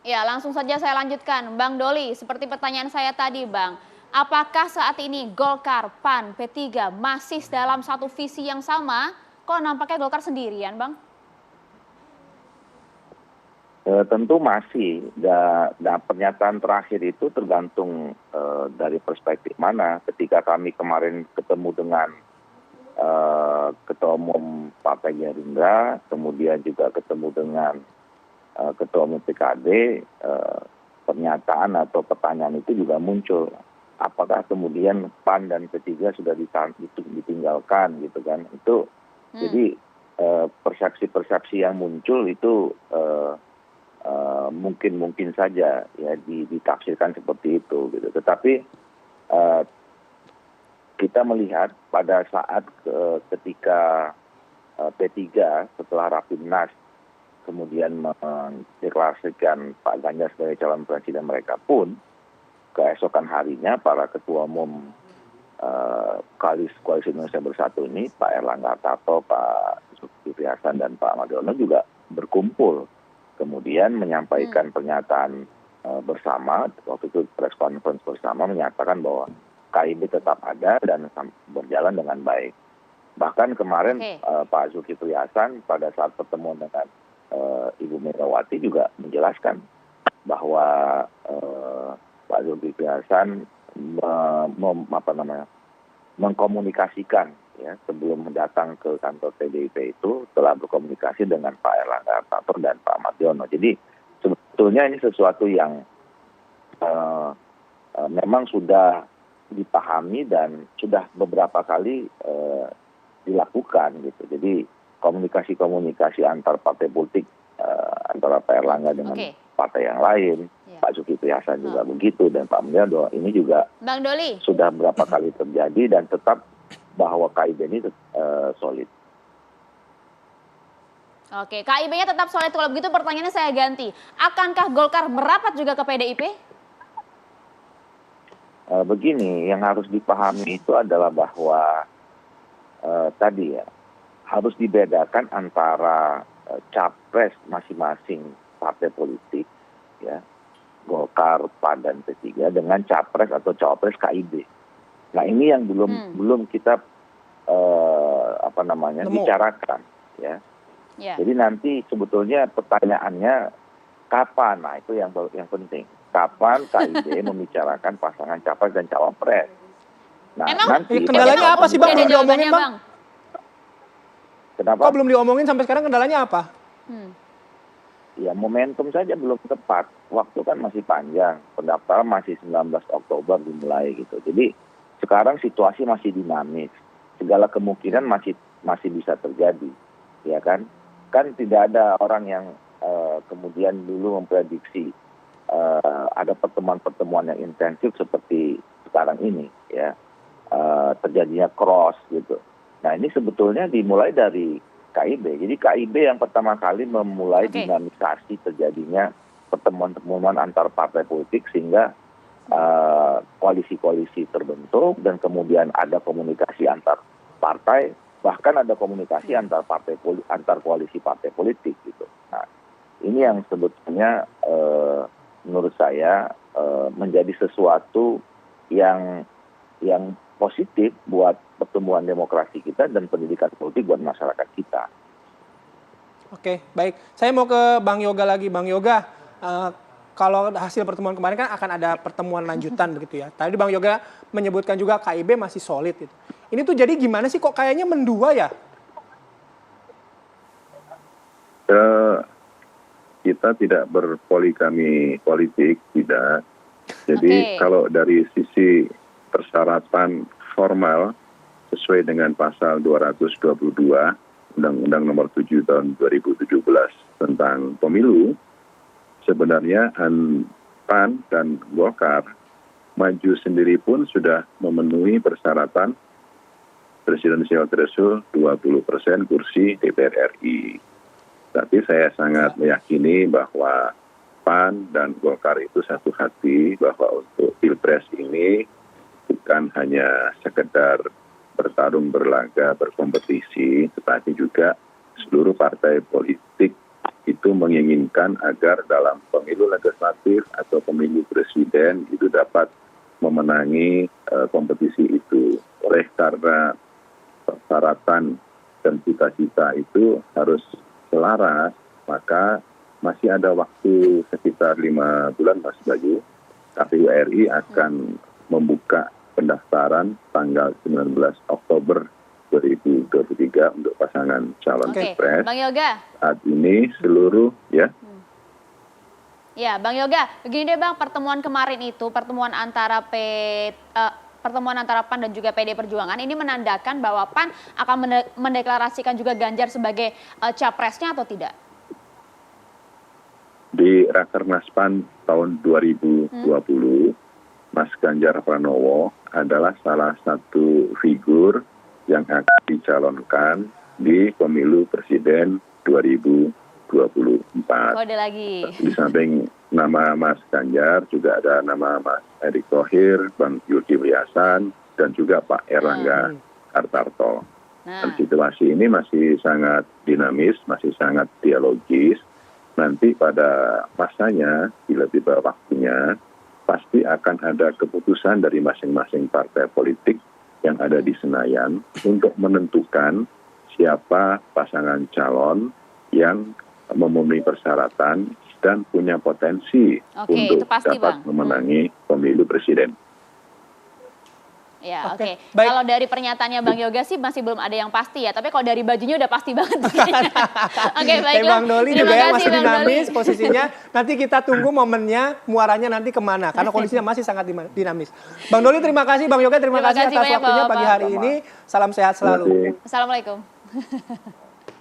Ya, langsung saja saya lanjutkan. Bang Doli, seperti pertanyaan saya tadi, Bang. Apakah saat ini Golkar, PAN, P3 masih dalam satu visi yang sama? Kok nampaknya Golkar sendirian, Bang? Tentu masih, dan pernyataan terakhir itu tergantung dari perspektif mana. Ketika kami kemarin ketemu dengan Ketua Umum Partai Gerindra, kemudian juga ketemu dengan Ketua Umum PKB, pernyataan atau pertanyaan itu juga muncul. Apakah kemudian PAN dan P3 sudah ditinggalkan gitu kan? Itu jadi persepsi-persepsi yang muncul itu mungkin saja ya ditafsirkan seperti itu gitu. Tetapi kita melihat pada saat ketika P3 setelah Rapimnas kemudian mendeklarasikan Pak Ganjar sebagai calon presiden mereka pun, keesokan harinya para ketua umum Koalisi Indonesia Bersatu ini, Pak Erlangga Hartarto, Pak Zulkifli Hasan dan Pak Mardiono juga berkumpul. Kemudian menyampaikan pernyataan bersama, waktu itu press conference bersama menyatakan bahwa KIB tetap ada dan berjalan dengan baik. Bahkan kemarin Pak Zulkifli Hasan pada saat pertemuan dengan Ibu Megawati juga menjelaskan bahwa Pak Zulkifli Hasan mengkomunikasikan ya sebelum datang ke kantor PDIP itu telah berkomunikasi dengan Pak Erlangga Hartarto dan Pak Mardiono. Jadi sebetulnya ini sesuatu yang memang sudah dipahami dan sudah beberapa kali dilakukan gitu. Jadi komunikasi antar partai politik antara Pak Erlangga dengan partai yang lain, Pak Zulkifli Hasan juga begitu, dan Pak Mardiono ini juga Bang Doli sudah berapa kali terjadi dan tetap bahwa KIB ini solid. Oke, KIB-nya tetap solid. Kalau begitu pertanyaannya saya ganti. Akankah Golkar merapat juga ke PDIP? Begini, yang harus dipahami itu adalah bahwa tadi ya, harus dibedakan antara capres masing-masing partai politik, ya, Golkar, PAN, dan P3 dengan capres atau cawapres KIB. Nah ini yang belum kita bicarakan, ya. Jadi nanti sebetulnya pertanyaannya kapan? Nah itu yang penting. Kapan KIB membicarakan pasangan capres dan cawapres? Nah nanti kendalanya apa sih Bang? Belum diomongin Bang? Kenapa? Kok belum diomongin sampai sekarang, kendalanya apa? Ya momentum saja belum tepat. Waktu kan masih panjang. Pendaftaran masih 19 Oktober dimulai gitu. Jadi sekarang situasi masih dinamis. Segala kemungkinan masih bisa terjadi, ya kan? Kan tidak ada orang yang kemudian dulu memprediksi ada pertemuan-pertemuan yang intensif seperti sekarang ini, ya, terjadinya cross gitu. Nah ini sebetulnya dimulai dari KIB. Jadi KIB yang pertama kali memulai dinamisasi terjadinya pertemuan-pertemuan antar partai politik sehingga koalisi-koalisi terbentuk dan kemudian ada komunikasi antar partai, bahkan ada komunikasi antar koalisi partai politik gitu. Nah ini yang sebetulnya menurut saya menjadi sesuatu yang positif buat pertumbuhan demokrasi kita dan pendidikan politik buat masyarakat kita. Oke, baik. Saya mau ke Bang Yoga lagi. Bang Yoga, kalau hasil pertemuan kemarin kan akan ada pertemuan lanjutan begitu ya. Tadi Bang Yoga menyebutkan juga KIB masih solid gitu. Ini tuh jadi gimana sih kok kayaknya mendua ya? Kita tidak berpoligami politik, tidak. Jadi kalau dari sisi persyaratan formal sesuai dengan pasal 222 Undang-Undang Nomor 7 Tahun 2017 tentang pemilu, sebenarnya PAN dan Golkar maju sendiri pun sudah memenuhi persyaratan presidensial threshold 20% kursi DPR RI. Tapi saya sangat meyakini bahwa PAN dan Golkar itu satu hati bahwa untuk Pilpres ini bukan hanya sekedar bertarung, berlaga, berkompetisi, tetapi juga seluruh partai politik itu menginginkan agar dalam pemilu legislatif atau pemilu presiden itu dapat memenangi kompetisi itu. Oleh karena persyaratan dan cita-cita itu harus selaras, maka masih ada waktu sekitar 5 bulan Mas Bayu. KPU RI akan membuka pendaftaran tanggal 19 Oktober 2023 untuk pasangan calon Oke, capres. Bang Yoga. Saat ini seluruh Ya, Bang Yoga, begini deh Bang, pertemuan kemarin itu, pertemuan antara PAN dan juga PD Perjuangan ini menandakan bahwa PAN akan mendeklarasikan juga Ganjar sebagai capresnya atau tidak? Di Rakernas PAN tahun 2020, Mas Ganjar Pranowo adalah salah satu figur yang akan dicalonkan di pemilu presiden 2024. Kode lagi. Di samping nama Mas Ganjar juga ada nama Mas Erick Thohir, Bang Yulki Wiliasan, dan juga Pak Erlangga Hartarto. Dan situasi ini masih sangat dinamis, masih sangat dialogis. Nanti pada masanya, bila tiba waktunya, pasti akan ada keputusan dari masing-masing partai politik yang ada di Senayan untuk menentukan siapa pasangan calon yang memenuhi persyaratan dan punya potensi untuk itu pasti, dapat Bang. memenangi pemilu presiden. Ya, Oke, oke. baik. Kalau dari pernyataannya Bang Yoga sih masih belum ada yang pasti ya. Tapi kalau dari bajunya udah pasti banget. Oke, Kayak baiklah. Bang Doli Terima juga ya kasih, masih Bang Doli. dinamis posisinya. Nanti kita tunggu momennya, muaranya nanti kemana. Karena kondisinya masih sangat dinamis. Bang Doli terima kasih, Bang Yoga terima Terima kasih kasih atas banyak, waktunya Bapak. pagi hari ini. Salam sehat Terima selalu. kasih. Assalamualaikum.